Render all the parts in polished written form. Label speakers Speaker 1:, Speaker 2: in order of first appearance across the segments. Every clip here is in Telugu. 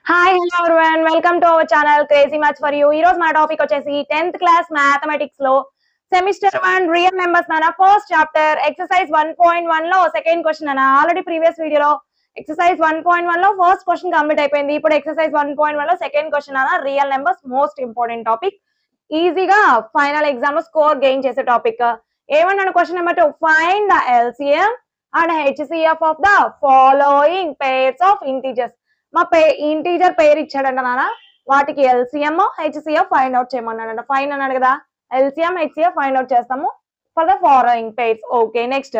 Speaker 1: Hi hello everyone welcome to our channel crazy maths for you. ఈ రోజు మన టాపిక్ వచ్చేసి 10th క్లాస్ మ్యాథమెటిక్స్ లో సెమిస్టర్ 1 రియల్ నెంబర్స్ నానా ఫస్ట్ చాప్టర్ ఎక్సర్సైజ్ 1.1 లో సెకండ్ క్వశ్చన్ అన్న. ఆల్రెడీ ప్రీవియస్ వీడియోలో ఎక్సర్సైజ్ 1.1 లో ఫస్ట్ క్వశ్చన్ కంప్లీట్ అయిపోయింది. ఇప్పుడు ఎక్సర్సైజ్ 1.1 లో సెకండ్ క్వశ్చన్ అన్న. Real numbers most important topic, ఈజీగా ఫైనల్ ఎగ్జామ్ లో స్కోర్ గెయిన్ చేసే టాపిక్. ఏమన్నాను question number 2, find the LCM and HCF of the following pairs of integers. మా ఇంటీజర్ పేరు ఇచ్చాడంట నాన్న, వాటికి ఎల్సిఎం హెచ్సిఎఫ్ ఫైండ్ అవుట్ చేయమన్నాడంట. ఫైన్ అన్నాడు కదా, ఎల్సిఎం హెచ్సిఎఫ్ ఫైండ్ అవుట్ చేస్తాము for the following pairs. Okay, next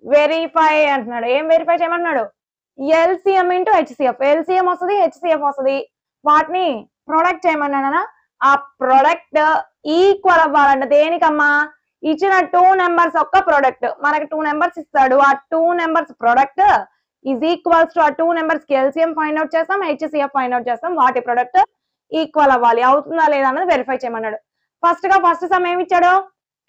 Speaker 1: verify అంటున్నాడు. ఏం వెరిఫై చేయమన్నాడు? LCM into HCF. ఎల్సిఎం వస్తుంది, హెచ్సిఎఫ్ వస్తుంది, వాటిని ప్రొడక్ట్ చేయమన్నాడు. ఆ ప్రొడక్ట్ ఈక్వల్ అవ్వాలంట. దేనికమ్మా? ఇచ్చిన 2 నెంబర్స్ ఒక్క ప్రొడక్ట్. మనకి 2 నెంబర్స్ ఇస్తాడు, ఆ 2 numbers product is equals to ఆ 2 నెంబర్స్ కి ఎల్సిఎం ఫైండ్ అవుట్ చేస్తాం, హెచ్సిఎఫ్ ఫైండ్ అవుట్ చేస్తాం. వాటి ప్రొడక్ట్ ఈక్వల్ అవ్వాలి. అవుతుందా లేదా అన్నది వెరిఫై చేయమన్నాడు. ఫస్ట్ సమ్ ఏమి ఇచ్చాడు?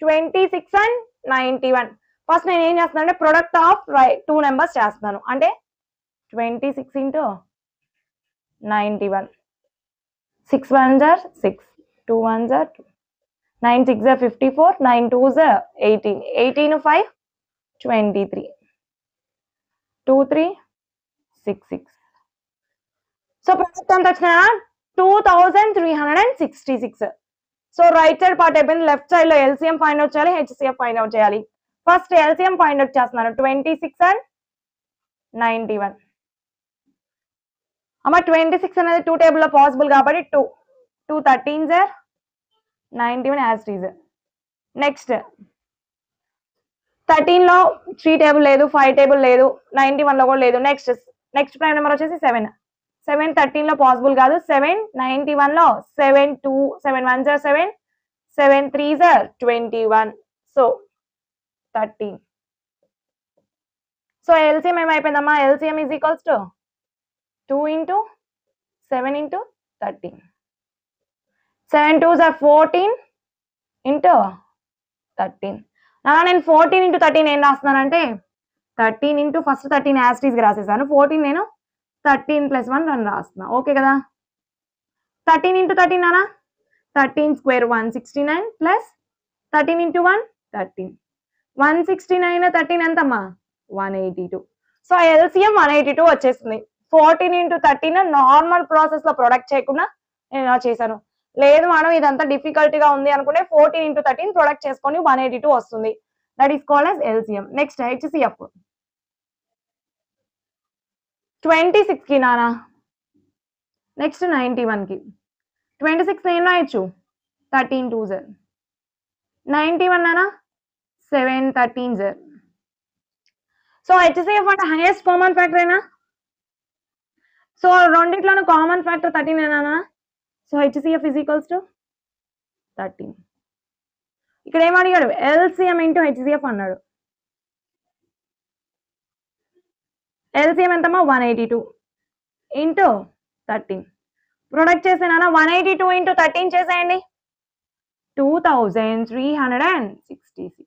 Speaker 1: 26 అండ్ 91. ఫస్ట్ నేను ఏం చేస్తున్నాను అంటే ప్రొడక్ట్ ఆఫ్ 2 నెంబర్స్ చేస్తున్నాను. అంటే 26 into 91. 6 1s are 6, 2 1s are 2, 9 6 are 54, 9 2s are 18, 18 5 23, 2 3 6 6. So product ఎంత వచ్చిన 2366. సో రైట్ సైడ్ పార్ట్ అయిపోయింది. లెఫ్ట్ సైడ్ లో ఎల్సిఎం ఫైండ్ అవుట్ చేయాలి, హెచ్సిఎఫ్ ఫైండ్ అవుట్ చేయాలి. ఫస్ట్ ఎల్సిఎం ఫైండ్ అవుట్ చేస్తున్నాను. 26 అండ్ 91. అమ్మ 26 అనేది 2 టేబుల్ లో పాసిబుల్ కాబట్టి 2 13s are 91 as it is. Next 13 లో 3 టేబుల్ లేదు, 5 టేబుల్ లేదు, 91 లో కూడా లేదు. నెక్స్ట్ ప్రైమ్ నెంబర్ వచ్చేసి 7. 7 13 లో పాసిబుల్ కాదు. 7 91 లో 7 1s are 7, 7 3s are 21. So 13. So LCM ఏమైపోయిందమ్మా? LCM is equals to 2 into 7 into 13. 7 2s are 14 into 13. నేను 14 ఇంటూ 13 ఏం రాస్తున్నానంటే 13 into first 13 as it is రాసేసాను. 14 నేను 13 + 1 అని రాస్తున్నా. ఓకే కదా? 13 ఇంటూ 13 నానా, 13 స్క్వేర్ 169 ప్లస్ 13 ఇంటూ 1 13. 169 13 ఎంతమ్మా? 182. సో ఎల్సిఎం 182 వచ్చేస్తుంది. 14 ఇంటూ 13 నార్మల్ ప్రాసెస్ లో ప్రొడక్ట్ చేయకుండా నేను ఇలా చేశాను. లేదు మనం ఇదంతా డిఫికల్ట్ గా ఉంది అనుకుంటే 14 ఇంటూ 13 ప్రొడక్ట్ చేసుకొని 182 వస్తుంది. That is called as LCM. Next HCF 26 కి నానా, నెక్స్ట్ 91 కి. 26 ఏం రాయొచ్చు? 13 2s are 91 నానా, 7 13s are. సో హెచ్సిఎఫ్ అంటే హైయెస్ట్ కామన్ ఫ్యాక్టర్ అయినా, సో రెండిట్లోనూ కామన్ ఫ్యాక్టర్ 13 ఏనా. So HCF is equals to 13. ఇక్కడ ఏం అడిగాడు? ఎల్సిఎం ఇంటూ హెచ్సిఎఫ్ అన్నాడు. ఎల్సిఎం ఎంతమ్మా? 182 ఇంటూ 13. ప్రొడక్ట్ చేసేనా? 182 ఇంటూ 13 చేసేయండి, 2366.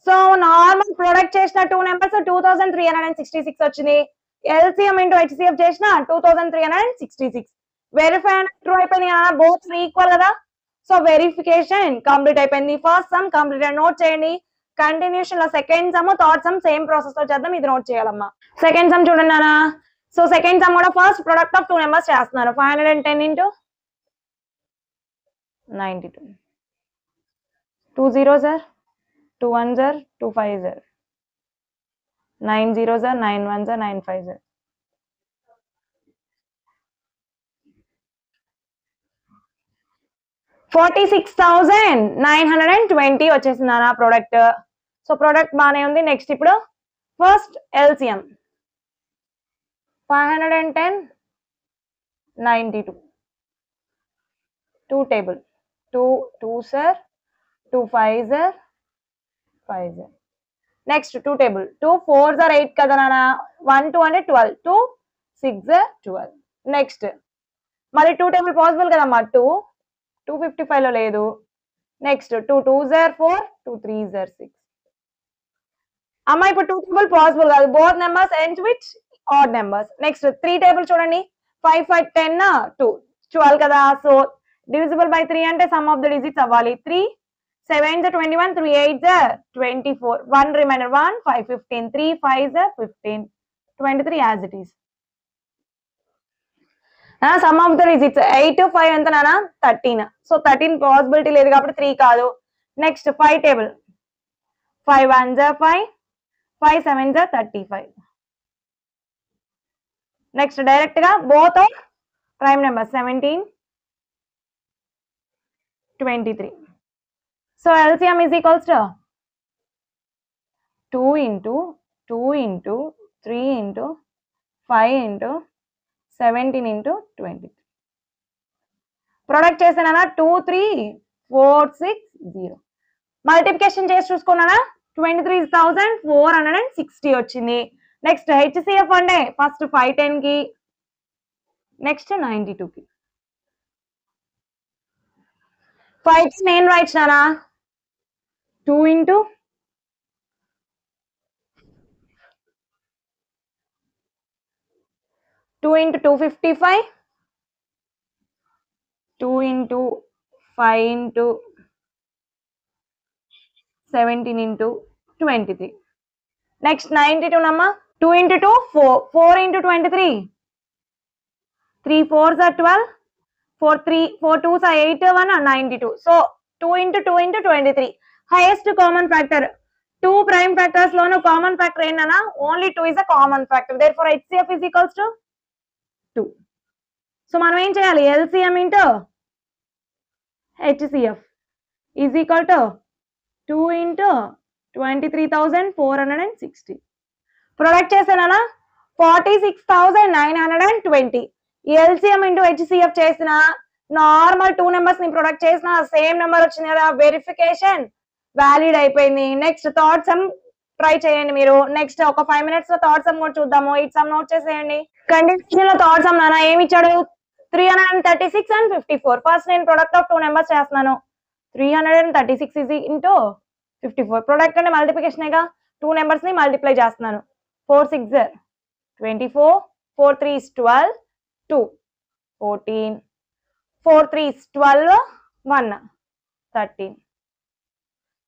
Speaker 1: సో నార్మల్ ప్రొడక్ట్ చేసిన 2 నెంబర్స్ 2366 వచ్చింది. ఎల్సిఎం ఇంటూ హెచ్సిఎఫ్ చేసిన 2366. వెరిఫై ట్రూ అయిపోయింది కదా, బోత్ ఈక్వల్ కదా. సో వెరిఫికేషన్ కంప్లీట్ అయిపోయింది. First some complete. నోట్ చేయండి. కంటిన్యూషన్ లో second some third sum same process తో చేద్దాం. ఇది నోట్ చేయాలమ్మా. సెకండ్ సమ్ చూడండి నానా. సో సెకండ్ సమ్ కూడా ఫస్ట్ ప్రొడక్ట్ ఆఫ్ 2 నెంబర్స్ చేస్తున్నారు. 510 into 92. 2 0s are 2 1s are 2 5s are 9 0s are 9 1s are 9 5s are. 46,920 వచ్చేసింది నా ప్రోడక్ట్. సో ప్రోడక్ట్ బాగానే ఉంది. నెక్స్ట్ ఇప్పుడు first LCM 510 92. 2 table 2 2s are 2 5s are 5s are. Next 2 table 2 4s are 8 కదా నానా. 1 2 అంటే 12, 2 6 are 12. నెక్స్ట్ మళ్ళీ 2 టేబుల్ పాసిబుల్ కదమ్మా. 255 లో లేదు. Next 2 2s are 4, 2 3s are 6. అమ్మా ఇప్పుడు 2 టేబుల్ పాసిబుల్ కాదు. Both numbers ends with odd numbers. Next 3 table చూడండి. 5 5 10 2 12 కదా. సో డివిజిబుల్ బై 3 అంటే సమ్ ఆఫ్ ద డిజిట్స్ అవ్వాలి. 3 7 21 3 8 24 1 reminder 1 5 15 3 5 15 23 as it is. Some of the digits 8 5 ఎంత నానా 13. సో 13 పాసిబిలిటీ లేదు కాబట్టి 3 కాదు. Next 5 table 5 1 5 5 7 35. నెక్స్ట్ డైరెక్ట్ గా both are prime number 17 23. So LCM is equals to 2 into 2 into 3 into 5 into 17 into 23. Product చేసానా 2 3 4 6 0. Multiplication చేసి చూసుకున్నానా 23,460 వచ్చింది. నెక్స్ట్ HCF అంటే ఫస్ట్ 510 కి, నెక్స్ట్ 92 కి. 5 నేను రాయించానా 2 into 255, 2 into 5 into 17 into 23. Next 92 number 2 into 2 4 4 into 23 3 4s are 12 4 3 4 2s are 8 1 are 92. So 2 into 2 into 23 highest common factor. 2 prime factors loan common factor ఏంటన్నా only 2 is a common factor. Therefore HCF is equals to 2. So మనం ఏం చేయాలి LCM into HCF is equal to 2 into 23,460. Product చేసానా 46,920. LCM into HCF చేసిన నార్మల్ 2 నెంబర్స్ ని ప్రొడక్ట్ చేసిన సేమ్ నెంబర్ వచ్చింది కదా, వెరిఫికేషన్ వ్యాలిడ్ అయిపోయింది. నెక్స్ట్ థర్డ్ సమ్ ట్రై చేయండి మీరు. నెక్స్ట్ ఒక 5 minutes లో థర్డ్ సమ్ కూడా చూద్దాము. ఇట్ సమ్ నోట్ చేసేయండి. కండిషన్ లో థర్డ్ సమ్ నాన్న ఏమి ఇచ్చాడు 336 and 54. ఫస్ట్ నేను ప్రొడక్ట్ ఆఫ్ 2 నెంబర్స్ చేస్తున్నాను. 336 is into 54. ప్రొడక్ట్ అంటే మల్టిప్లికేషన్ గా 2 నెంబర్స్ ని మల్టిప్లై చేస్తున్నాను. 4 6 24, 4 3 is 12, 2 14, 4 3 is 12, 1 13,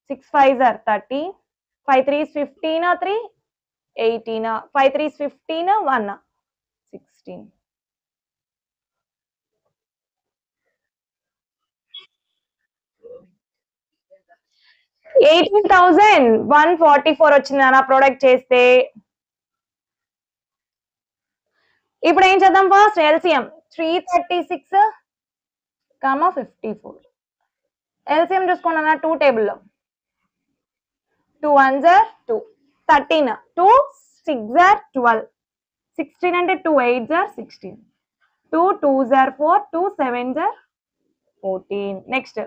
Speaker 1: 6 5 are 30, 5 3 is 15, 3 18, 5 3 is 15, 1 16. 18,144 వచ్చింది నాన్న ప్రొడక్ట్ చేస్తే. ఇప్పుడు ఏం చేద్దాం ఫస్ట్ LCM 336, 54. LCM చూసుకున్నా 2 టేబుల్ లో 2 1s are 2, 13 2 6s are 12, 16 అంటే 2 8s are 16, 2 2s are 4, 2 7s are 14. Next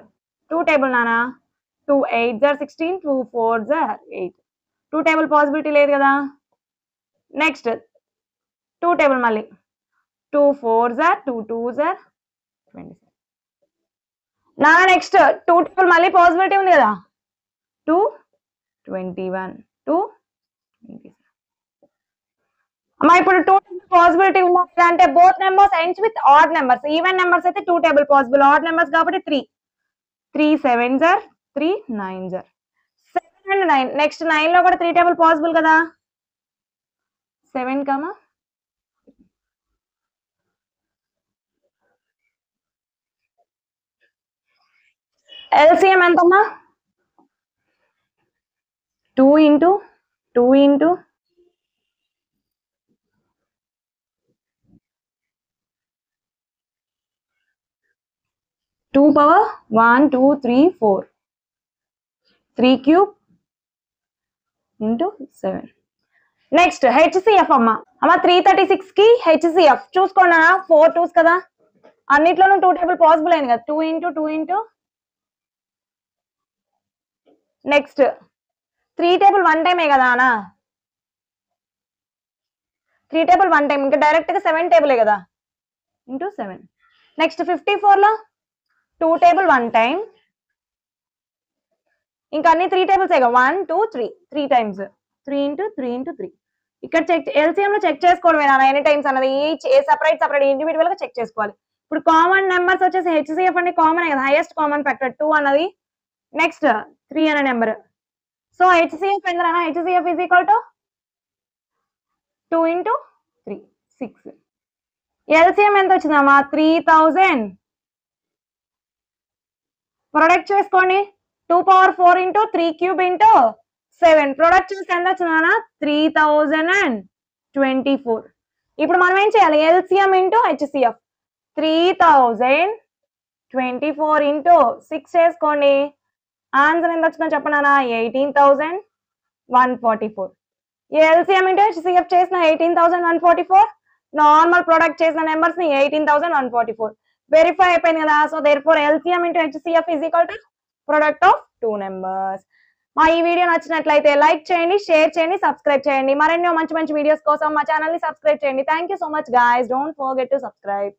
Speaker 1: 2 table నానా 2 8s are 16, 2 4s are 8. 2 table possibility లేదు కదా. నెక్స్ట్ 2 టేబుల్ మళ్ళీ 2 4s are 2 2s are 27. నా నెక్స్ట్ 2 టేబుల్ మళ్ళీ పాసిబిలిటీ ఉంది కదా 2 21 2 27. అమ్మా ఇప్పుడు 2 పాసిబిలిటీ ఉంది అంటే both numbers ends with odd numbers. Even numbers అయితే 2 టేబుల్ పాసిబుల్, ఆడ్ నెంబర్స్ కాబట్టి 3 3 7s are 3 9s are 7 and 9. Next 9 లో కూడా 3 టేబుల్ పాసిబుల్ కదా 7 కమా LCM ఎంతమ్మా 2 into 2 into 2 power 1 2 3 4 3 cube into 7. Next HCF అమ్మ 336 కి HCF చూసుకోండి 4 2s కదా, అన్నిట్లోనూ 2 టేబుల్ పాసిబుల్ అయింది కదా 2 into 2 into. నెక్స్ట్ 3 టేబుల్ 1 టైమే కదా అన్న, 3 టేబుల్ 1 టైం ఇంకా డైరెక్ట్ గా 7 టేబులే కదా ఇంటూ 7. నెక్స్ట్ 54 లో 2 టేబుల్ 1 టైం, ఇంకా అన్ని 3 టేబుల్స్ 1 2 3 3 టైమ్స్ 3 into 3 into 3 ఇక్కడ ఎల్సిఎం లో చెక్ చేసుకోవడమేనా ఎనీ టైమ్స్ అన్నది సెపరేట్ ఇండివిజువల్ గా చెక్ చేసుకోవాలి. ఇప్పుడు కామన్ నెంబర్స్ వచ్చేసి హెచ్సిఎఫ్ అంటే కామన్ కదా, హైయెస్ట్ కామన్ ఫ్యాక్టర్ 2 అన్నది, నెక్స్ట్ 3 అనే నెంబర్. సో హెచ్సిఎఫ్ ఎంత HCF is equal to 2 into 3 6. LCM ఎంత వచ్చిందమ్మా 3000. ప్రొడక్ట్ చేసుకోండి 2 power 4 into 3 cube into 7. Product చేస్తే ఎంత వచ్చిందా 3024. ఇప్పుడు మనం ఏం చేయాలి ఎల్సిఎం ఇంటూ హెచ్సిఎఫ్ 3024 into 6 చేసుకోండి. ఆన్సర్ ఎంత వచ్చిందో చెప్పనా 18144. ఎల్సిఎం ఇంటూ హెచ్సిఎఫ్ చేసిన 18144, నార్మల్ ప్రొడక్ట్ చేసిన నెంబర్స్ ని 18144 వెరిఫై అయిపోయింది కదా. So therefore LCM into HCF is equal to product of 2 numbers. మా ఈ వీడియో నచ్చినట్లయితే లైక్ చేయండి, షేర్ చేయండి, సబ్స్క్రైబ్ చేయండి. మరెన్నో మంచి మంచి వీడియోస్ కోసం మా ఛానల్ ని సబ్స్క్రైబ్ చేయండి. Thank you so much guys. Don't forget to subscribe.